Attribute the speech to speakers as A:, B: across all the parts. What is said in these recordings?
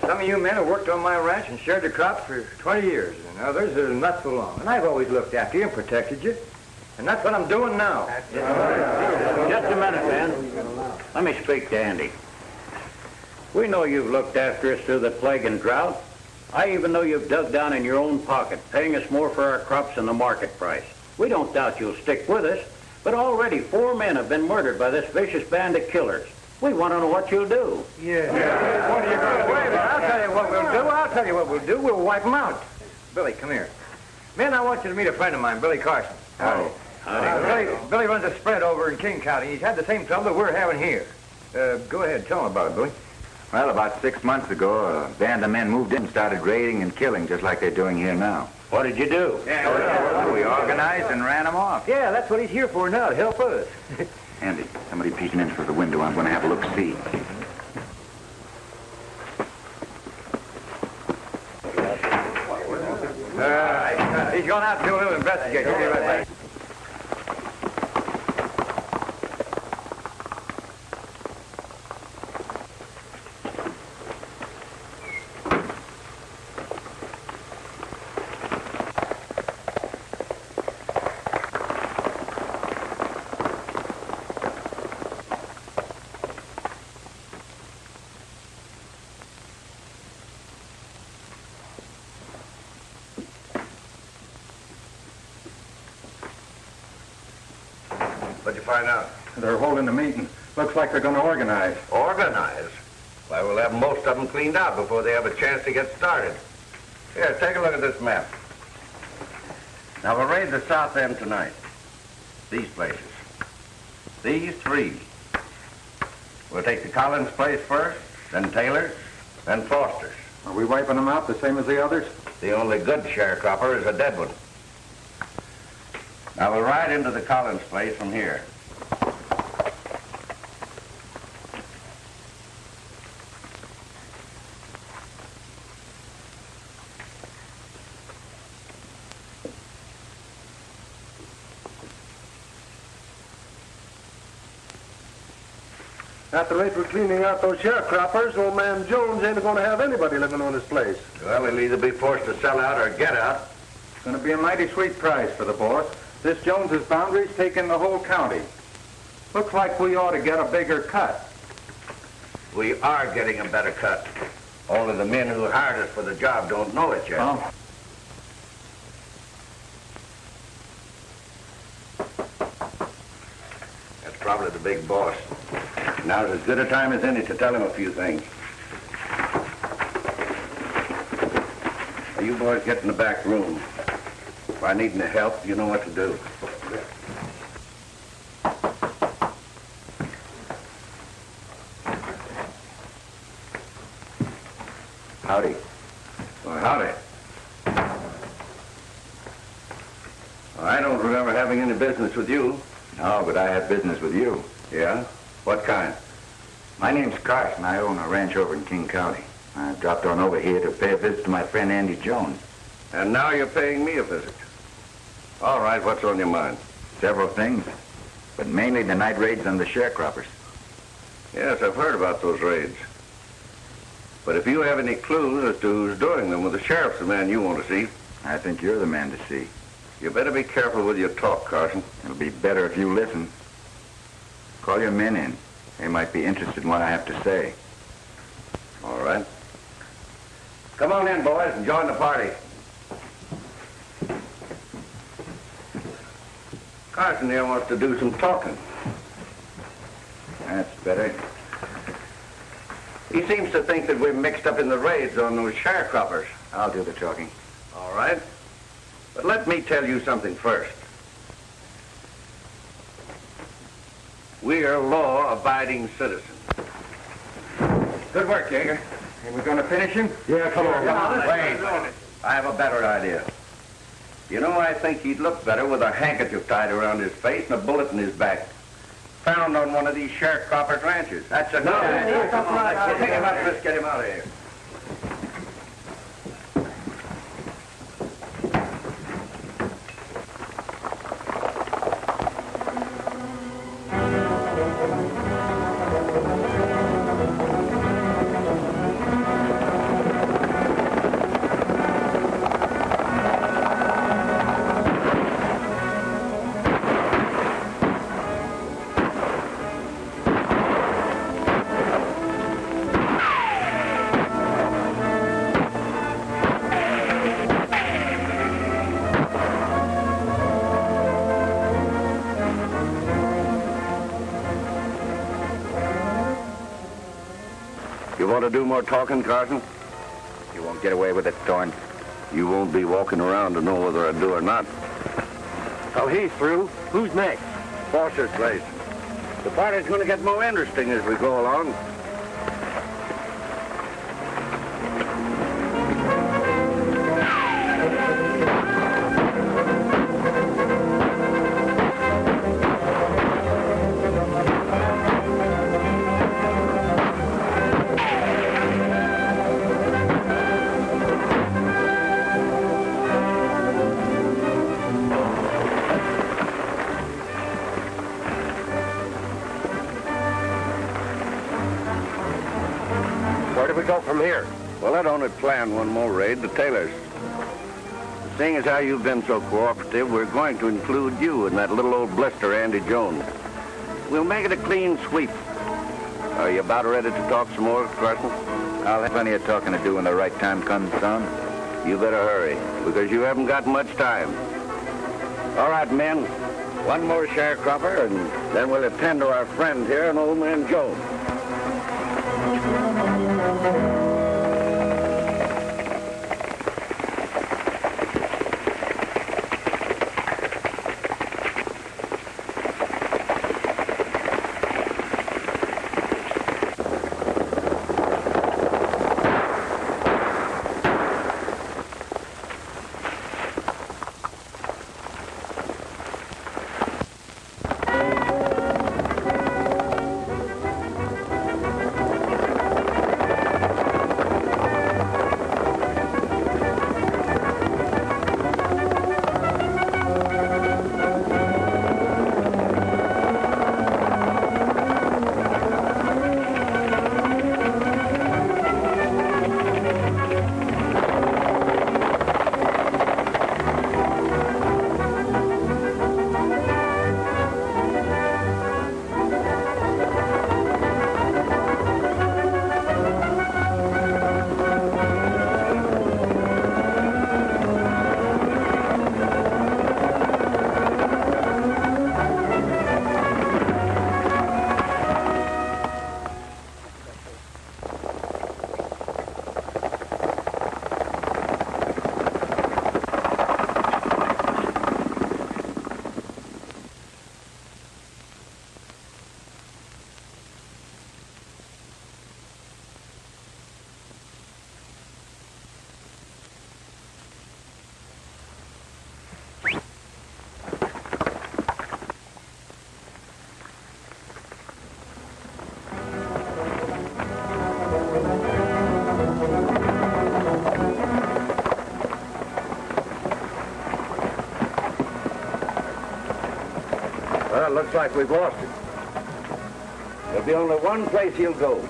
A: Some of you men have worked on my ranch and shared the crops for 20 years, and others are not so long. And I've always looked after you and protected you. And that's what I'm doing now.
B: Just a minute, man. Let me speak to Andy. We know you've looked after us through the plague and drought. I even know you've dug down in your own pocket, paying us more for our crops than the market price. We don't doubt you'll stick with us, but already 4 men have been murdered by this vicious band of killers. We want to know what you'll do.
A: Yeah. What are you going to do? Wait a minute. I'll tell you what we'll do. I'll tell you what we'll do. We'll wipe them out. Billy, come here. Man, I want you to meet a friend of mine, Billy Carson.
B: Howdy.
A: Billy runs a spread over in King County. He's had the same trouble that we're having here. Go ahead. Tell him about it, Billy.
C: Well, about 6 months ago, a band of men moved in and started raiding and killing, just like they're doing here now.
B: What did you do?
C: We organized and ran them off.
A: Yeah, that's what he's here for now, to help us.
C: Andy, somebody peeking in through the window. I'm going to have a look-see.
A: He's gone out to do a little investigation. He'll be right back.
D: What'd you find out?
E: They're holding a meeting. Looks like they're going to organize.
D: Organize? Why, we'll have most of them cleaned out before they have a chance to get started. Here, take a look at this map. Now, we'll raid the south end tonight. These places. These 3. We'll take the Collins place first, then Taylor's, then Foster's.
E: Are we wiping them out the same as the others?
D: The only good sharecropper is a dead one. Now, we'll ride into the Collins place from here.
E: At the rate we're cleaning out those sharecroppers, old man Jones ain't going to have anybody living on his place.
D: Well, he'll either be forced to sell out or get out.
E: It's going to be a mighty sweet price for the boss. This Jones's boundary's taking the whole county. Looks like we ought to get a bigger cut.
D: We are getting a better cut. Only the men who hired us for the job don't know it yet.
E: Oh.
D: That's probably the big boss. Now's as good a time as any to tell him a few things. Now, you boys get in the back room. If I need any help, you know what to do.
C: Howdy.
D: Well, howdy. Well, I don't remember having any business with you.
C: No, but I have business with you.
D: Yeah? What kind?
C: My name's Carson. I own a ranch over in King County. I dropped on over here to pay a visit to my friend Andy Jones.
D: And now you're paying me a visit. All right, what's on your mind?
C: Several things. but mainly the night raids on the sharecroppers.
D: Yes, I've heard about those raids. But if you have any clues as to who's doing them, well, the sheriff's the man you want to see.
C: I think you're the man to see.
D: You better be careful with your talk, Carson.
C: It'll be better if you listen. Call your men in. They might be interested in what I have to say.
D: All right. Come on in, boys, and join the party. Carson here wants to do some talking.
C: That's better.
D: He seems to think that we're mixed up in the raids on those sharecroppers.
C: I'll do the talking.
D: All right. But let me tell you something first. We are law-abiding citizens.
A: Good work, Jaeger. And we're going to finish him?
E: Yeah, come on.
D: Wait. I have a better idea. You know, I think he'd look better with a handkerchief tied around his face and a bullet in his back. Found on one of these sharecroppers' ranches. That's a good idea. Come on, let's pick him up. Let's get him out of here. You want to do more talking, Carson?
C: You won't get away with it, Thorne.
D: You won't be walking around to know whether I do or not.
B: So he's through. Who's next?
D: Foster's place. The party's going to get more interesting as we go along.
B: Where do we go from here?
D: Well, I'd only plan one more raid, the Taylors. Seeing as how you've been so cooperative, we're going to include you in that little old blister, Andy Jones. We'll make it a clean sweep. Are you about ready to talk some more, Carson?
C: I'll have plenty of talking to do when the right time comes, son.
D: You better hurry, because you haven't got much time. All right, men. One more sharecropper, and then we'll attend to our friend here, and old man Jones.
A: like we've lost him.
D: There'll be only one place he'll go.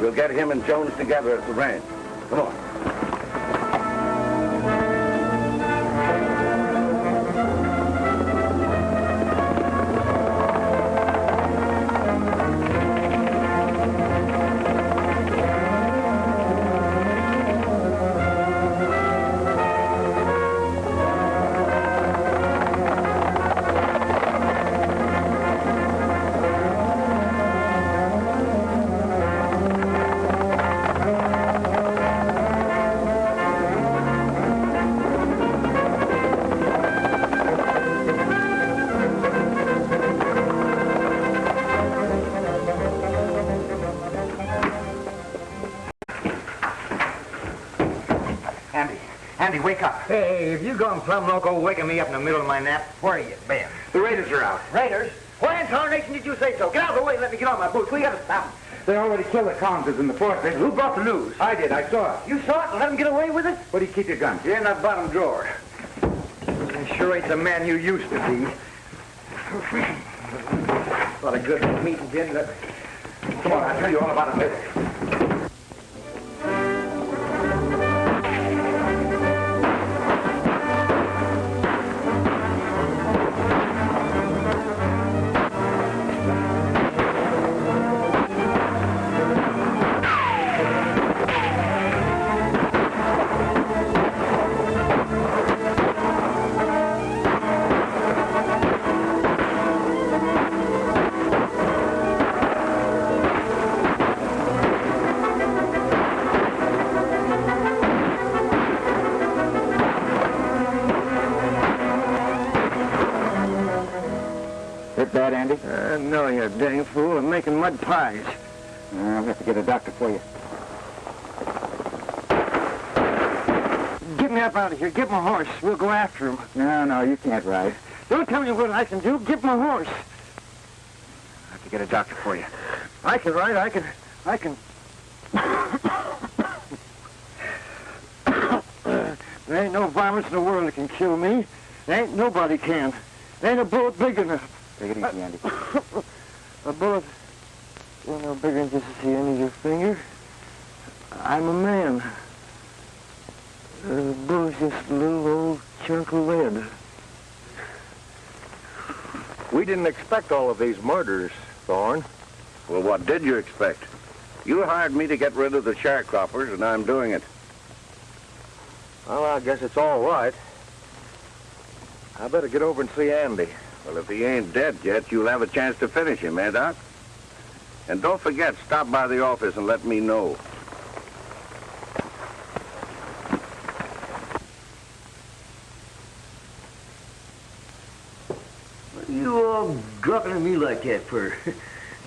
D: We'll get him and Jones together at the ranch. Come on.
A: Andy, wake up. Hey, if you gone plumb loco waking me up in the middle of my nap, where you been?
E: The Raiders are out.
A: Raiders? Why in tarnation did you say so? Get out of the way and let me get on my boots. We gotta stop them.
E: They already killed the Collinses in the forest. Who brought the news? I did. I saw it.
A: You saw it and let them get away with it?
E: Where do you keep your gun?
A: You're in that bottom drawer. You sure ain't the man you used to be. A lot of good meeting, Jim.
E: Come on, I'll tell you all about it later. Bad, Andy?
A: No, you dang fool. I'm making mud pies.
E: I'll have to get a doctor for you.
A: Get me up out of here. Get my horse. We'll go after him.
E: No, you can't ride.
A: Don't tell me what I can do. Get my horse.
E: I'll have to get a doctor for you.
A: I can ride. I can. There ain't no violence in the world that can kill me. There ain't nobody can. There ain't a bullet big enough.
E: Take it easy, Andy.
A: A bullet ain't no bigger than just the end of your finger. I'm a man. A bullet's just a little old chunk of lead.
F: We didn't expect all of these murders, Thorne.
D: Well, what did you expect? You hired me to get rid of the sharecroppers, and I'm doing it.
F: Well, I guess it's all right. I better get over and see Andy.
D: Well, if he ain't dead yet, you'll have a chance to finish him, eh, Doc? And don't forget, stop by the office and let me know.
A: What are you all dropping at me like that for?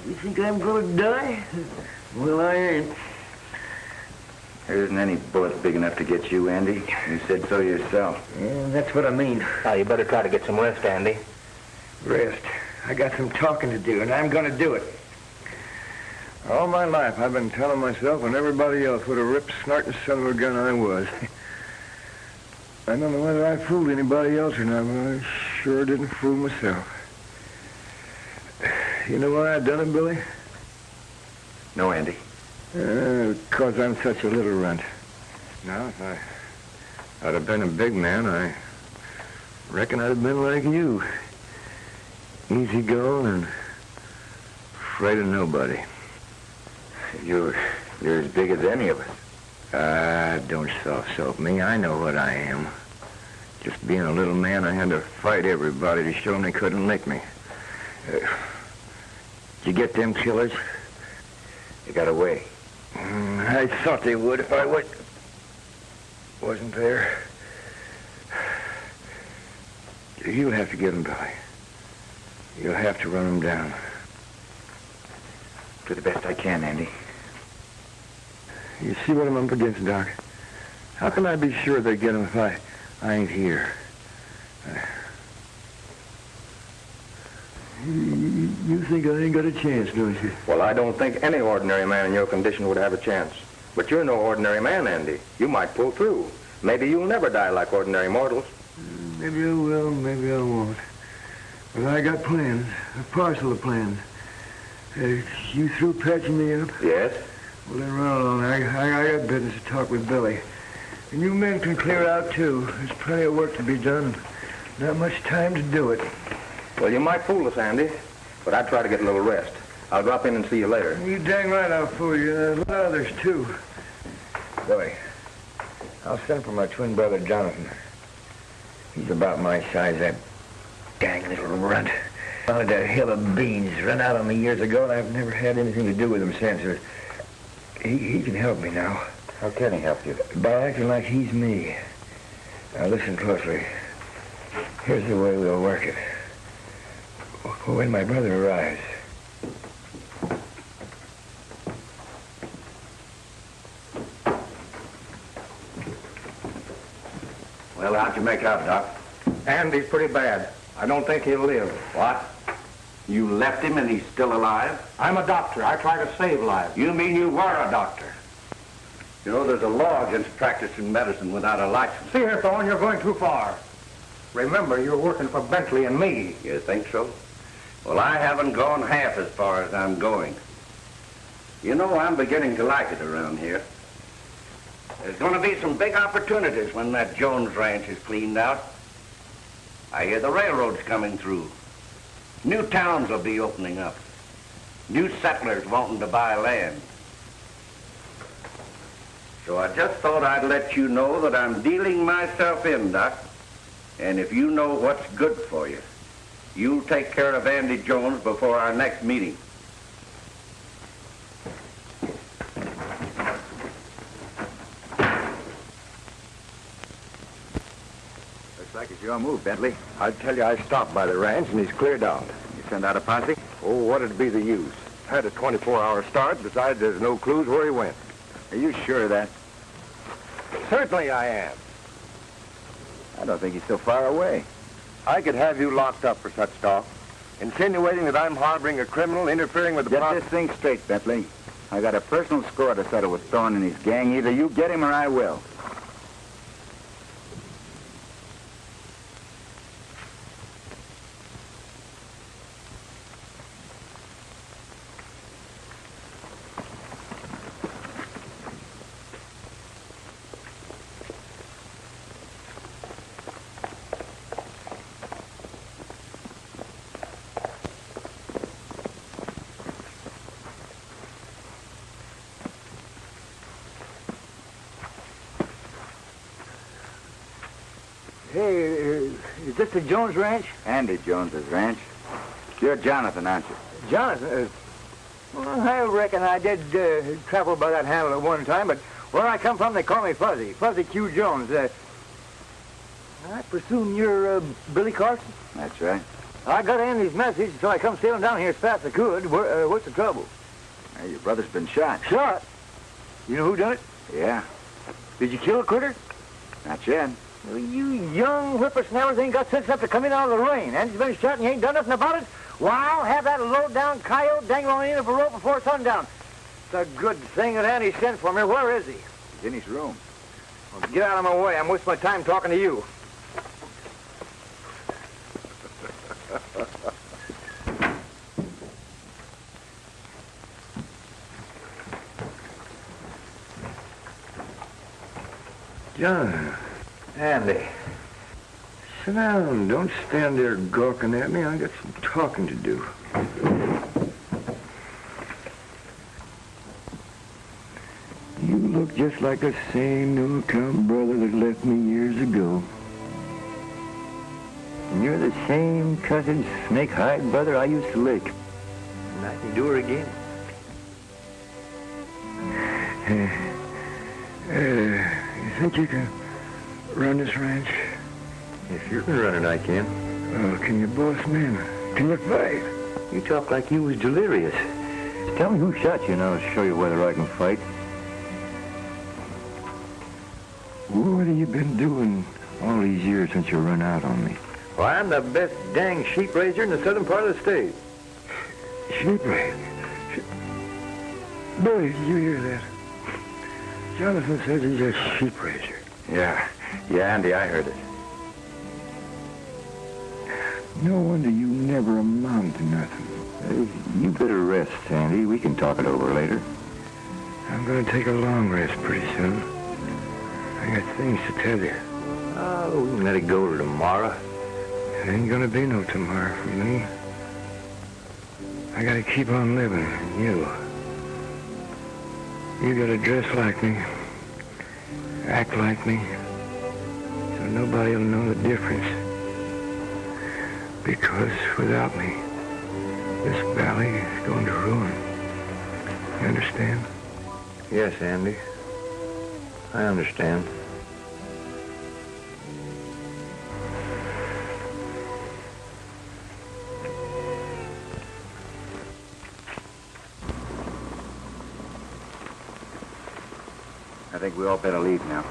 A: You think I'm gonna die? Well, I ain't.
C: There isn't any bullet big enough to get you, Andy. You said so yourself.
A: Yeah, that's what I mean.
E: Now, you better try to get some rest, Andy.
A: Rest. I got some talking to do, and I'm gonna do it.
F: All my life, I've been telling myself and everybody else what a rip snorting son of a gun I was. I don't know whether I fooled anybody else or not, but I sure didn't fool myself. You know why I done it, Billy?
C: No, Andy.
F: 'Cause I'm such a little runt. Now, if I'd have been a big man, I reckon I'd have been like you. Easy going and afraid of nobody.
C: You're as big as any of us.
F: Don't soft-soap me. I know what I am. Just being a little man, I had to fight everybody to show them they couldn't lick me. Did you get them killers?
C: They got away.
F: I thought they would if I wasn't there. You'll have to get them, Billy. You'll have to run them down.
C: Do the best I can, Andy.
F: You see what I'm up against, Doc? How can I be sure they get them if I ain't here? You think I ain't got a chance, don't you?
E: Well, I don't think any ordinary man in your condition would have a chance. But you're no ordinary man, Andy. You might pull through. Maybe you'll never die like ordinary mortals.
F: Maybe I will, maybe I won't. Well, I got plans, a parcel of plans. You through patching me up?
C: Yes?
F: Well, then run along. I got business to talk with Billy. And you men can clear out, too. There's plenty of work to be done. Not much time to do it.
E: Well, you might fool us, Andy, but I'd try to get a little rest. I'll drop in and see you later.
F: You dang right I'll fool you. There's a lot of others, too. Billy, I'll send for my twin brother, Jonathan. He's about my size, that dang little runt. Found a hill of beans, run out on me years ago, and I've never had anything to do with him since. He can help me now.
C: How can he help you?
F: By acting like he's me. Now listen closely. Here's the way we'll work it. When my brother arrives,
D: Well, how'd you make out, Doc?
E: Andy's pretty bad. I don't think he'll live.
D: What? You left him and he's still alive?
E: I'm a doctor. I try to save lives.
D: You mean you were a doctor? You know, there's a law against practicing medicine without a license.
E: See here, Thorne, you're going too far. Remember, you're working for Bentley and me.
D: You think so? Well, I haven't gone half as far as I'm going. You know, I'm beginning to like it around here. There's going to be some big opportunities when that Jones ranch is cleaned out. I hear the railroad's coming through. New towns will be opening up. New settlers wanting to buy land. So I just thought I'd let you know that I'm dealing myself in, Doc. And if you know what's good for you, you'll take care of Andy Jones before our next meeting.
C: Looks like it's your move, Bentley.
E: I tell you, I stopped by the ranch and he's cleared out.
C: You send out a posse?
E: Oh, what'd be the use? Had a 24-hour start. Besides, there's no clues where he went.
C: Are you sure of that?
E: Certainly I am.
C: I don't think he's so far away.
E: I could have you locked up for such talk. Insinuating that I'm harboring a criminal, interfering with the
C: Get this thing straight, Bentley. I got a personal score to settle with Thorne and his gang. Either you get him or I will.
F: Hey, is this the Jones Ranch?
C: Andy Jones's ranch. You're Jonathan, aren't you?
F: Jonathan? Well, I reckon I did travel by that handle at one time, but where I come from, they call me Fuzzy. Fuzzy Q. Jones. I presume you're Billy Carson?
C: That's right.
F: I got Andy's message, so I come sailing down here as fast as I could. What's the trouble?
C: Hey, your brother's been shot.
F: Shot? You know who done it?
C: Yeah.
F: Did you kill a critter?
C: Not yet.
F: Well, you young whippersnappers ain't got sense enough to come in out of the rain. Andy's been shot and you ain't done nothing about it? Well, I'll have that low-down coyote dangle on the end of a rope before sundown. It's a good thing that Andy sent for me. Where is he?
C: He's in his room.
F: Well, get out of my way. I'm wasting my time talking to you.
A: John.
F: Andy.
A: Sit down. Don't stand there gawking at me. I got some talking to do. You look just like the same no-account brother that left me years ago. And you're the same cussed snake-hide brother I used to lick. And I can do her again. You think you can run this ranch? If you can run it, I can. Well, can you boss men? Can you fight? You talk like you was delirious. Just tell me who shot you and I'll show you whether I can fight. What have you been doing all these years since you run out on me? Well, I'm the best dang sheep raiser in the southern part of the state. Sheep raiser? Billy, did you hear that? Jonathan says he's a sheep raiser.
C: Yeah, Andy, I heard it.
F: No wonder you never amount to nothing.
C: You better rest, Sandy. We can talk it over later.
F: I'm going to take a long rest pretty soon. I got things to tell you.
A: Oh, we can let it go to tomorrow.
F: It ain't going to be no tomorrow for me. I got to keep on living, you. You got to dress like me, act like me, so nobody will know the difference. Because without me, this valley is going to ruin. You understand?
A: Yes, Andy. I understand.
C: I think we all better leave now.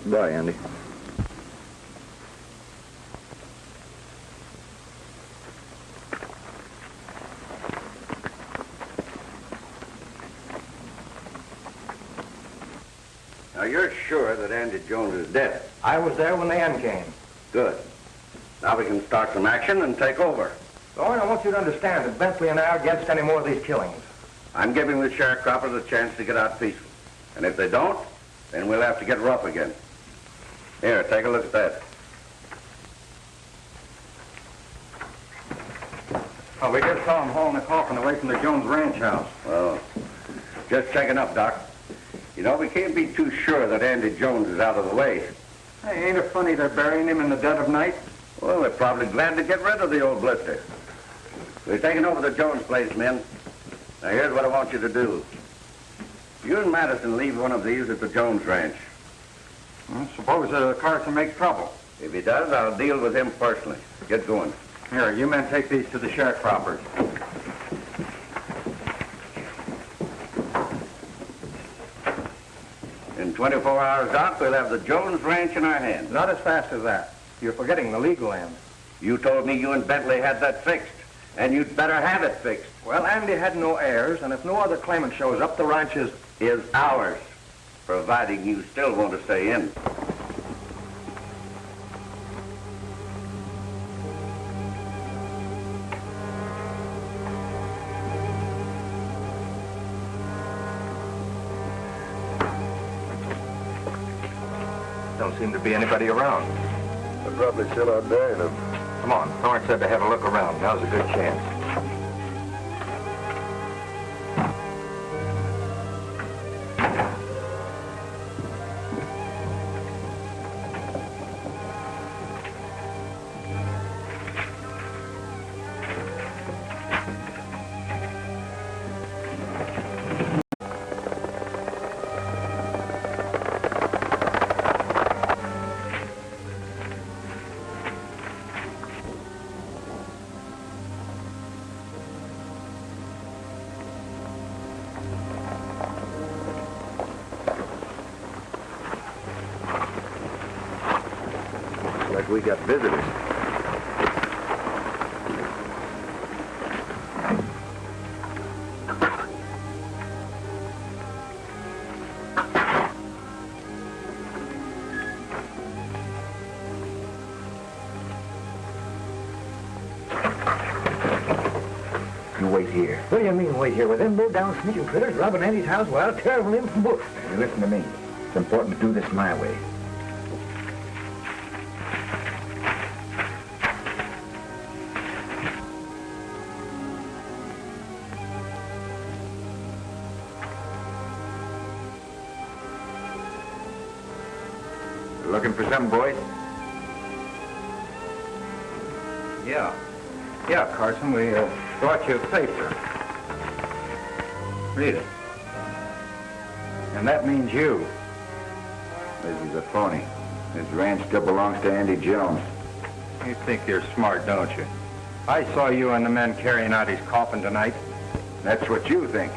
A: Bye, Andy.
D: Now, you're sure that Andy Jones is dead?
E: I was there when the end came.
D: Good. Now we can start some action and take over.
E: Thorne, I want you to understand that Bentley and I are against any more of these killings.
D: I'm giving the sharecroppers a chance to get out peaceful. And if they don't, then we'll have to get rough again. Here, take a look at that.
E: Oh, we just saw him hauling the coffin away from the Jones ranch house.
D: Well, just checking up, Doc. You know, we can't be too sure that Andy Jones is out of the way.
E: Hey, ain't it funny they're burying him in the dead of night?
D: Well, they're probably glad to get rid of the old blister. We're taking over the Jones place, men. Now, here's what I want you to do. You and Madison leave one of these at the Jones ranch.
E: Well, suppose Carson makes trouble.
D: If he does, I'll deal with him personally. Get going.
E: Here, you men take these to the sharecroppers.
D: In 24 hours, Doc, we'll have the Jones ranch in our hands.
E: Not as fast as that. You're forgetting the legal end.
D: You told me you and Bentley had that fixed, and you'd better have it fixed.
E: Well, Andy had no heirs, and if no other claimant shows up, the ranch is
D: ours, providing you still want to stay in.
E: Don't seem to be anybody around.
F: They're probably still out burying him.
E: Come on, Thorne said to have a look around. Now's a good chance.
A: Like we got visitors.
C: You wait here.
A: What do you mean, wait here? With them low-down sneaking critters robbing Andy's house while I'll tear him from bush.
C: You listen to me. It's important to do this my way. Looking for some, boys?
E: Yeah, Carson, we brought you a paper. Read it. And that means you.
C: This is a phony. This ranch still belongs to Andy Jones.
E: You think you're smart, don't you? I saw you and the men carrying out his coffin tonight.
C: That's what you think.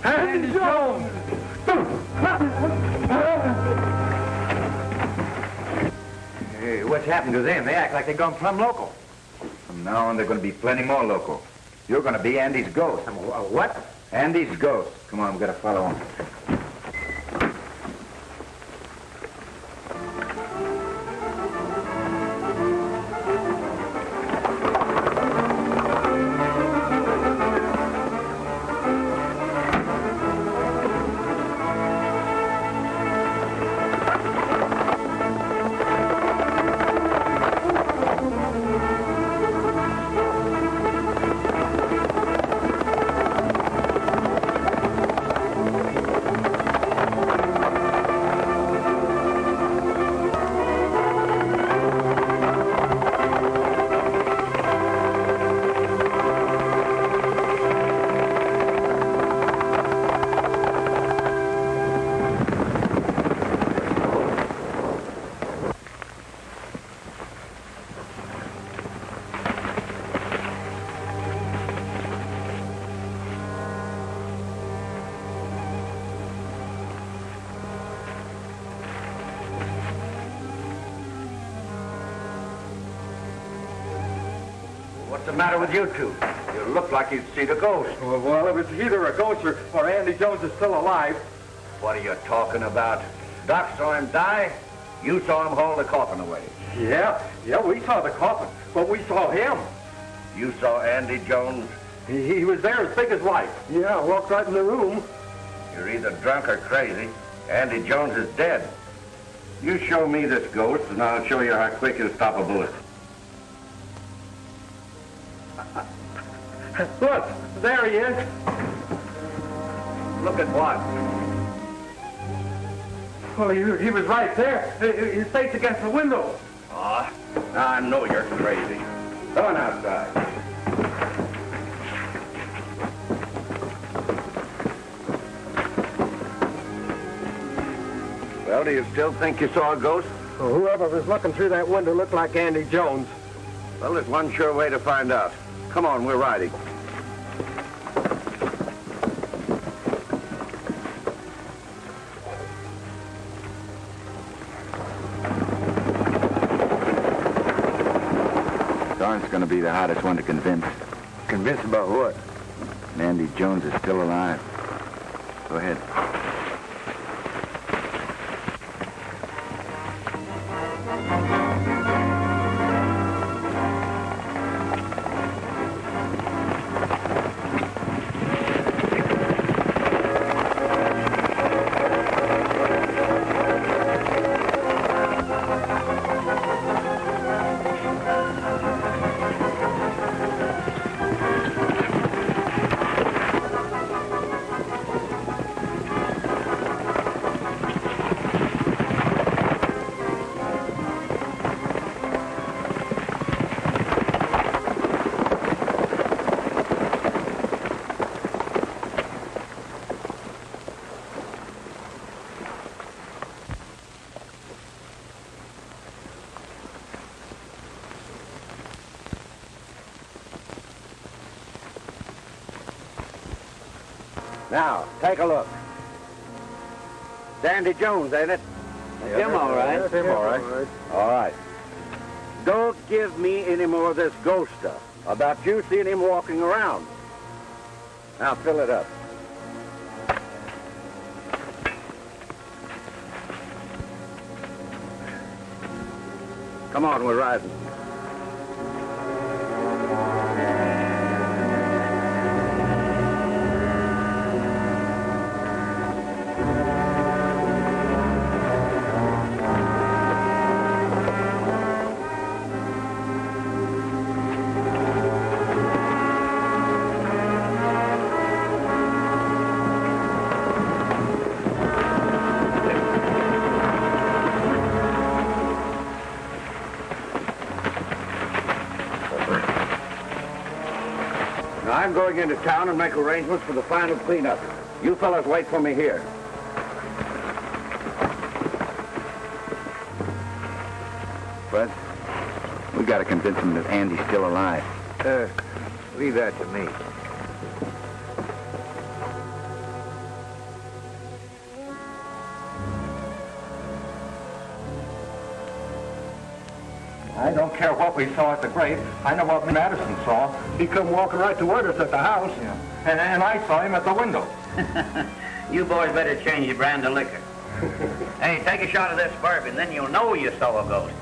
E: Andy Jones!
A: Hey, what's happened to them? They act like they've gone plumb local.
C: From now on, there are going to be plenty more local. You're going to be Andy's ghost.
A: What?
C: Andy's ghost. Come on, we've got to follow him.
D: What's the matter with you two? You look like you'd seen a ghost.
E: Well, if it's either a ghost or Andy Jones is still alive.
D: What are you talking about? Doc saw him die. You saw him haul the coffin away.
E: Yeah, we saw the coffin, but we saw him.
D: You saw Andy Jones?
E: He was there as big as life. Yeah, walked right in the room.
D: You're either drunk or crazy. Andy Jones is dead. You show me this ghost, and I'll show you how quick you'll stop a bullet.
E: Look, there he is.
D: Look at what?
E: Well, he was right there. His face against the window.
D: Ah, I know you're crazy. Go on outside. Well, do you still think you saw a ghost?
E: Well, whoever was looking through that window looked like Andy Jones.
D: Well, there's one sure way to find out. Come on, we're riding.
C: Thorne's going to be the hardest one to convince.
A: Convinced about what?
C: Andy Jones is still alive. Go ahead.
D: Now, take a look. It's Andy Jones, ain't it?
B: That's him, all right.
E: That's him, all right.
D: All right. Don't give me any more of this ghost stuff about you seeing him walking around. Now, fill it up. Come on, we're riding. I'm going into town and make arrangements for the final cleanup. You fellas wait for me here.
C: Bud, we got to convince him that Andy's still alive.
A: Leave that to me.
E: I don't care what we saw at the grave. I know what Madison saw. He come walking right toward us at the house. Yeah. And I saw him at the window.
B: You boys better change your brand of liquor. Hey, take a shot of this bourbon, then you'll know you saw a ghost.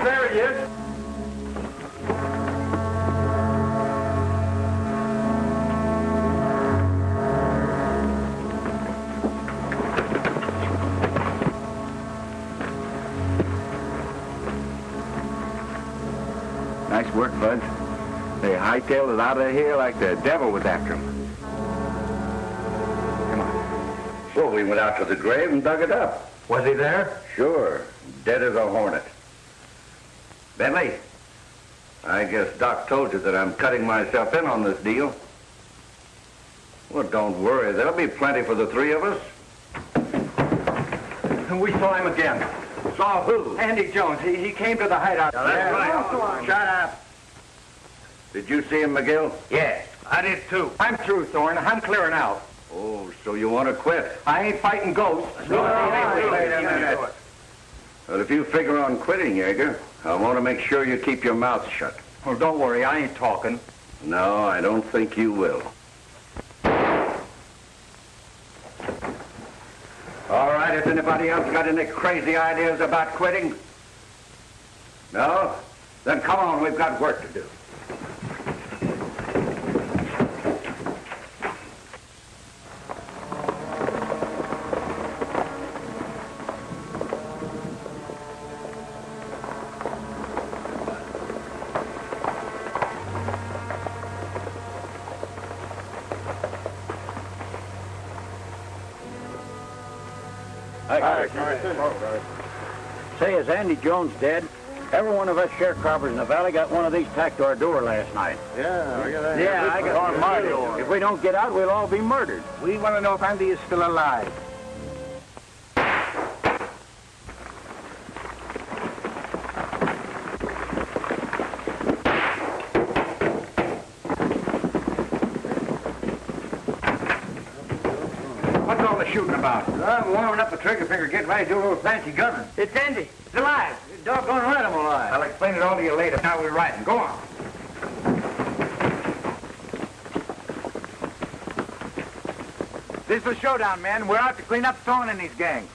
E: There he is.
C: Nice work, Bud. They hightailed it out of here like the devil was after him. Come on.
D: So we went out to the grave and dug it up.
E: Was he there?
D: Sure. Dead as a hornet. Bentley, I guess Doc told you that I'm cutting myself in on this deal. Well, don't worry. There'll be plenty for the three of us.
E: We saw him again.
D: Saw who?
E: Andy Jones. He came to the hideout.
D: Now, that's right. Shut up. Did you see him, McGill?
B: Yes, I did too.
E: I'm through, Thorne. I'm clearing out.
D: Oh, so you want to quit?
E: I ain't fighting ghosts.
D: Wait a minute. Well, if you figure on quitting, Yeager, I want to make sure you keep your mouth shut.
E: Well, don't worry. I ain't talking.
D: No, I don't think you will. All right, has anybody else got any crazy ideas about quitting? No? Then come on, we've got work to do.
B: Say, is Andy Jones dead? Every one of us sharecroppers in the valley got one of these tacked to our door last night.
E: Yeah, I got that.
B: Yeah, I got on my door. If we don't get out, we'll all be murdered.
E: We want to know if Andy is still alive. What's all the shooting about?
C: I'm warming up the trigger finger, getting ready to do a little fancy gunning.
B: It's Andy. He's alive. Doggone right I'm alive.
C: I'll explain it all to you later. Now we're riding. Go on.
E: This is the showdown, man. We're out to clean up Thorne and his gang.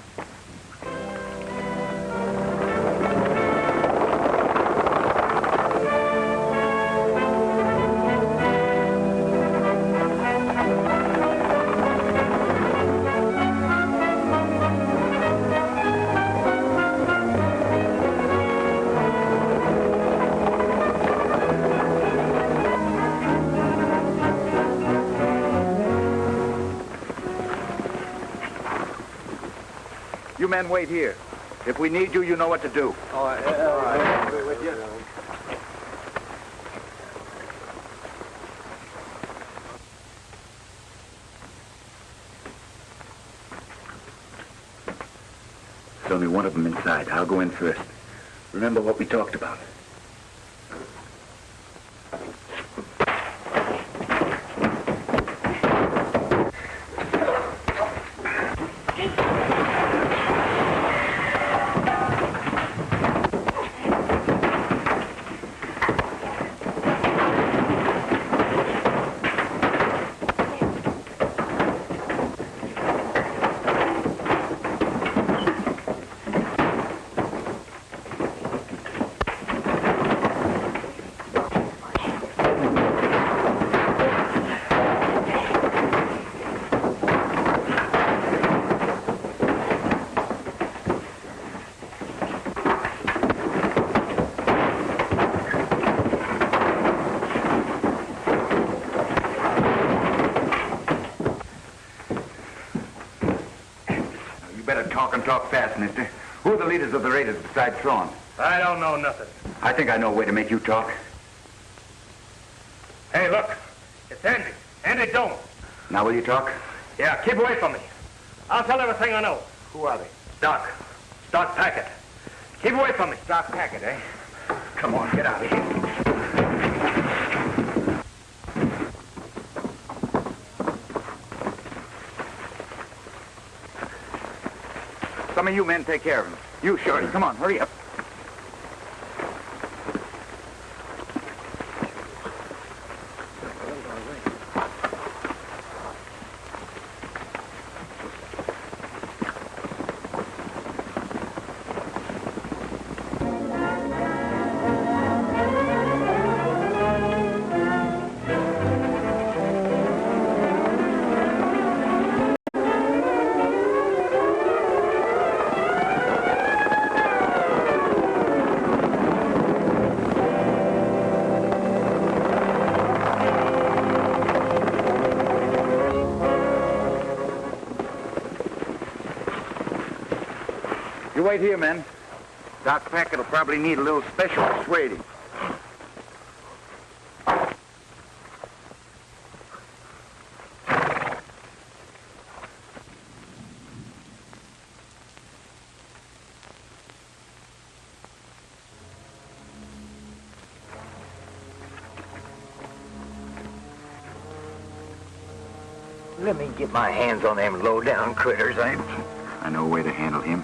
E: You men wait here. If we need you, you know what to do.
B: All right.
E: With you.
C: There's only one of them inside. I'll go in first. Remember what we talked about. Talk fast, mister. Who are the leaders of the raiders besides Thorne?
E: I don't know nothing.
C: I think I know a way to make you talk.
E: Hey, look. It's Andy. Andy Jones.
C: Now will you talk?
E: Yeah, keep away from me. I'll tell everything I know.
C: Who are they?
E: Doc. Doc Packett. Keep away from me.
C: Doc Packett, eh? Come on, get out of here. Some of you men take care of him. You, Shorty. Come on, hurry up. You wait here, men. Doc Packett will probably need a little special persuading.
A: Let me get my hands on them low-down critters.
C: I know a way to handle him.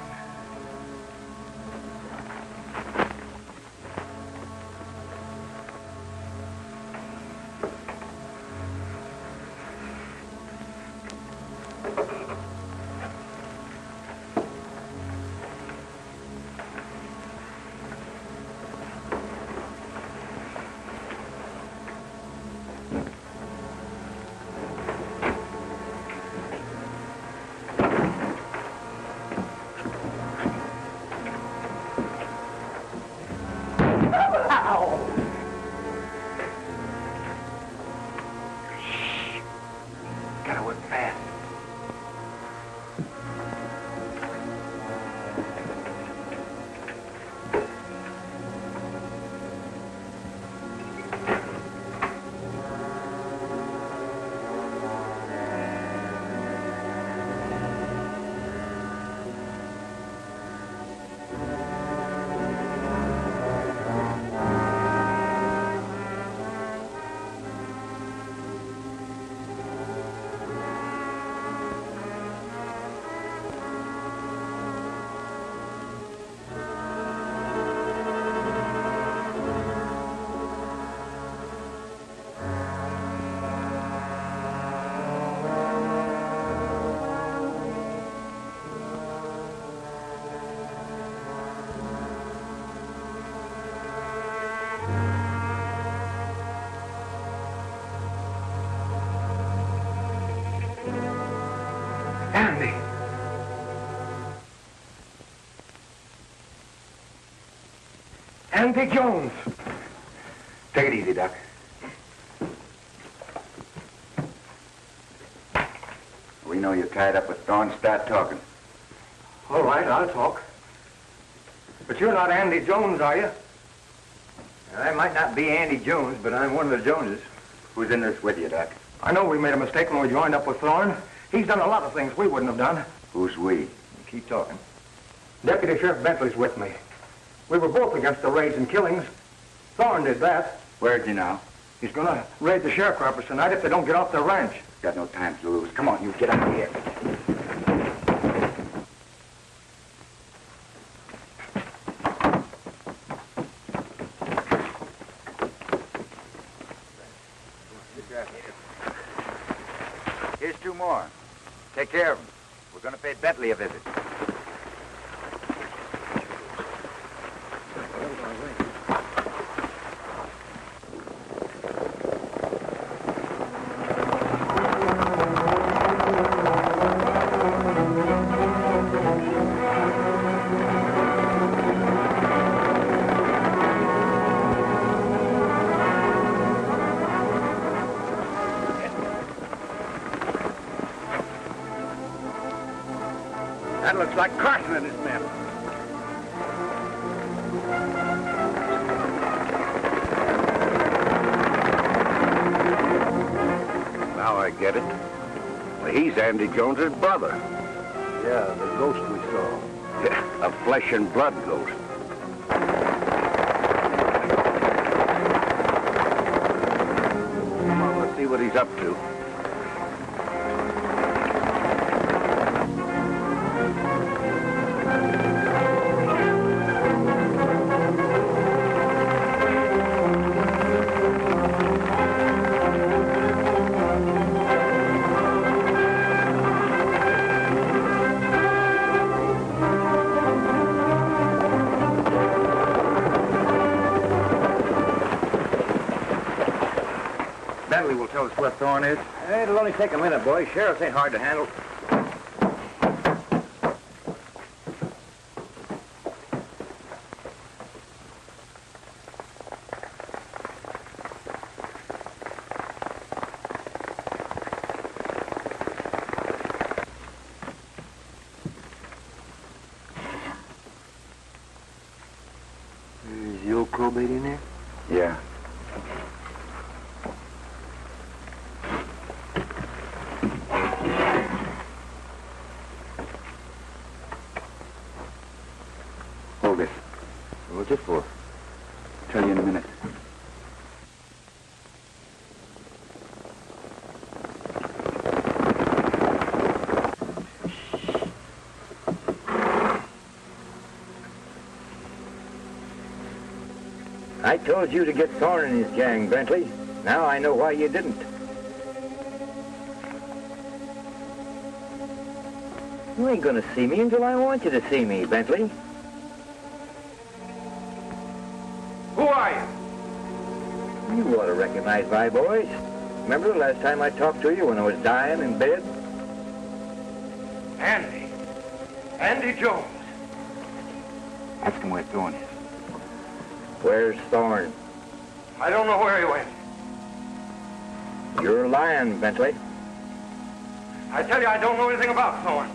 E: Andy. Andy Jones.
C: Take it easy, Doc. We know you're tied up with Thorne. Start talking.
E: All right, I'll talk. But you're not Andy Jones, are you?
A: I might not be Andy Jones, but I'm one of the Joneses.
C: Who's in this with you, Doc?
E: I know we made a mistake when we joined up with Thorne. He's done a lot of things we wouldn't have done.
C: Who's we?
A: Keep talking.
E: Deputy Sheriff Bentley's with me. We were both against the raids and killings. Thorne did that.
C: Where's he now?
E: He's gonna raid the sharecroppers tonight if they don't get off their ranch.
C: Got no time to lose. Come on, you get out of here. Here's two more. Take care of them. We're going to pay Bentley a visit.
E: That looks like Carson and his men.
D: I get it. Well, he's Andy Jones's brother.
A: Yeah, the ghost we saw.
D: Yeah, a flesh and blood ghost. Come on, let's see what he's up to.
C: Bentley will tell us where Thorne is.
B: It'll only take a minute, boys. Sheriffs ain't hard to handle.
A: Is the old crowbait in there?
C: Yeah. Hold this.
A: What's it for?
C: Tell you in a minute.
B: I told you to get Thorne and his gang, Bentley. Now I know why you didn't. You ain't gonna see me until I want you to see me, Bentley.
C: Who are you?
B: You ought to recognize my voice. Remember the last time I talked to you when I was dying in bed?
C: Andy. Andy Jones. Ask him where Thorne is.
B: Where's Thorne?
C: I don't know where he went.
B: You're lying, Bentley.
C: I tell you, I don't know anything about Thorne.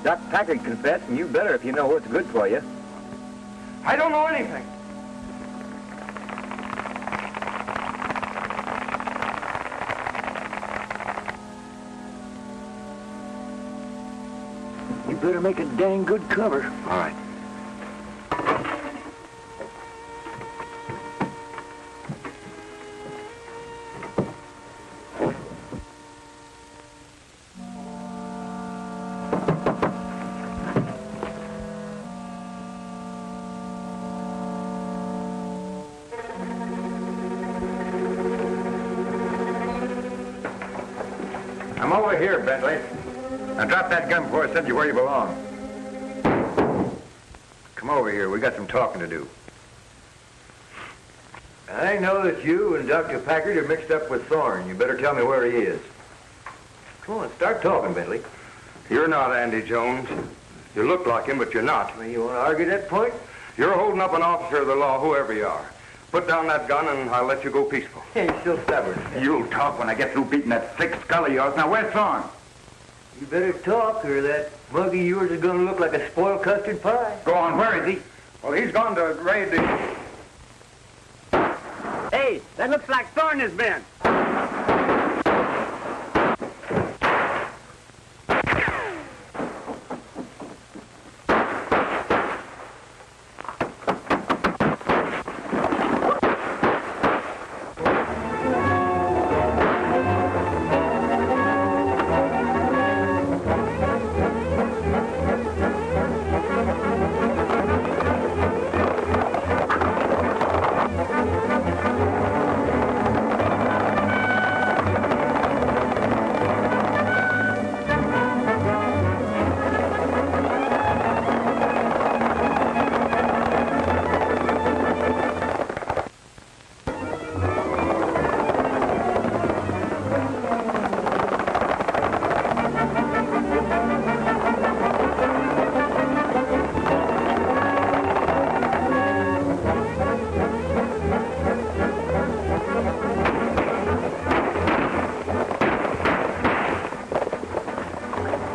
B: Doc Packard confessed, and you better if you know what's good for you.
C: I don't know anything.
A: You better make a dang good cover.
C: All right.
F: I'm over here, Bentley. Now drop that gun before I send you where you belong. Come over here. We got some talking to do. I know that you and Dr. Packard are mixed up with Thorne. You better tell me where he is. Come on, start talking, Bentley.
C: You're not Andy Jones. You look like him, but you're not.
F: Well, you want to argue that point?
C: You're holding up an officer of the law, whoever you are. Put down that gun and I'll let you go peaceful.
F: Hey, you're still stubborn.
C: You'll talk when I get through beating that thick skull of yours. Now, where's Thorne?
F: You better talk or that mug of yours is going to look like a spoiled custard pie.
C: Go on, where is he? Well, he's gone to raid the...
B: Hey, that looks like Thorne has been.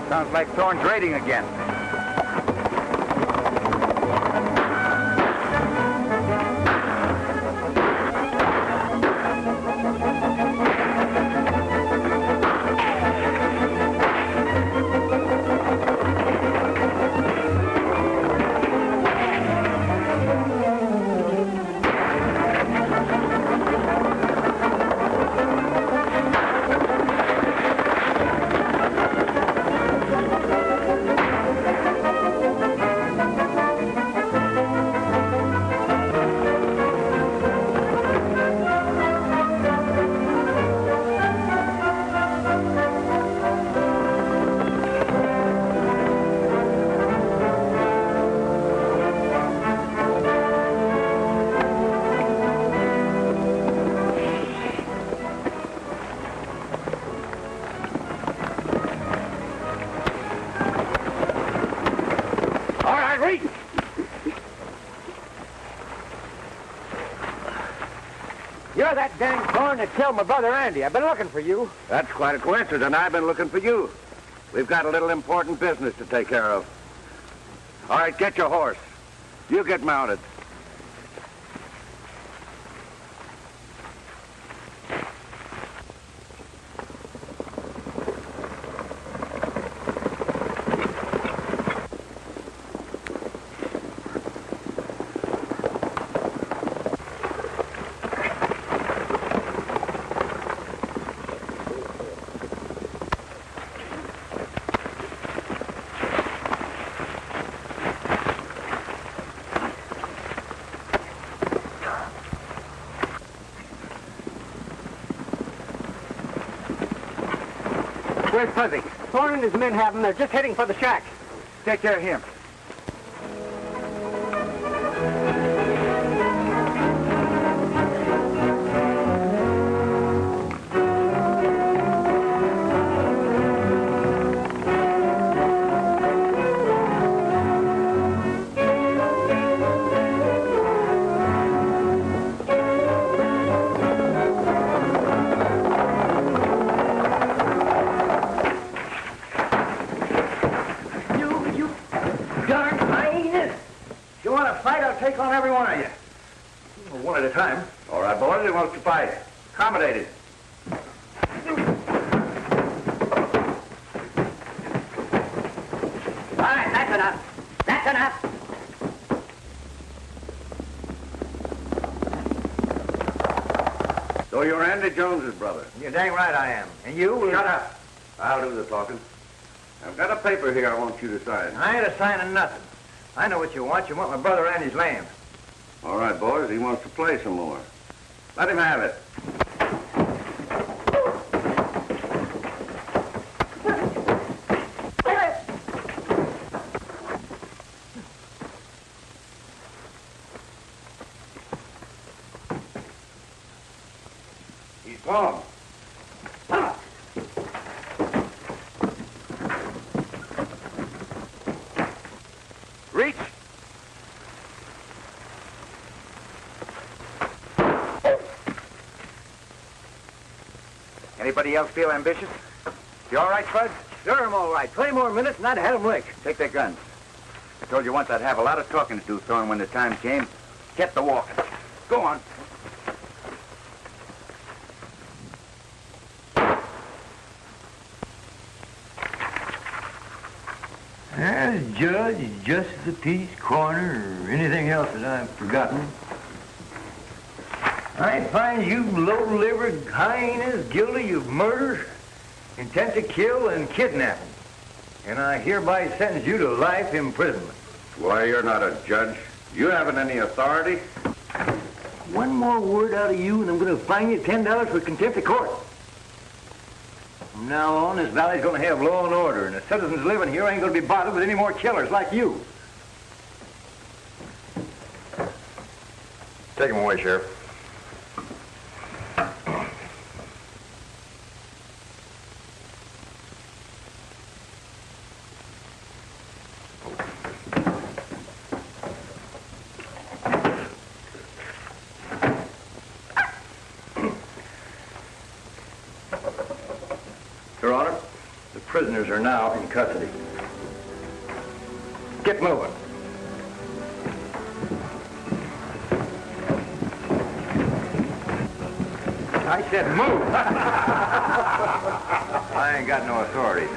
C: Sounds like Thorne's raiding again.
A: You're that dang Thorne that killed my brother Andy. I've been looking for you.
D: That's quite a coincidence, and I've been looking for you. We've got a little important business to take care of. All right, get your horse. You get mounted.
A: Where's Fuzzy? Thorne and his men have him. They're just heading for the shack.
E: Take care of him.
A: Take on every one of you. One at a time.
D: All right, boys, who wants to fight? Accommodated.
A: All right, that's enough. That's enough.
D: So you're Andy Jones's brother?
A: You're dang right I am. And you?
D: Shut up. I'll do the talking. I've got a paper here I want you to sign.
A: I ain't a-signing nothing. I know what you want. You want my brother Andy's land.
D: All right, boys, he wants to play some more. Let him have it. He's gone.
A: Reach. Anybody else feel ambitious? You all right, Fud? Sure, I'm all right. 20 more minutes and I'd have had him licked.
B: Take their guns. I told you once I'd have a lot of talking to do, Thorne, when the time came. Get the walking. Go on.
F: As judge, justice of peace, coroner, or anything else that I've forgotten, I find you low-livered hyenas guilty of murder, intent to kill, and kidnapping. And I hereby sentence you to life imprisonment.
D: Why, you're not a judge. You haven't any authority.
F: One more word out of you, and I'm going to fine you $10 for contempt of court. From now on, this valley's going to have law and order, and the citizens living here ain't going to be bothered with any more killers like you. Take him away, Sheriff. Your Honor, the prisoners are now in custody. Get moving. I said move. I ain't got no authority.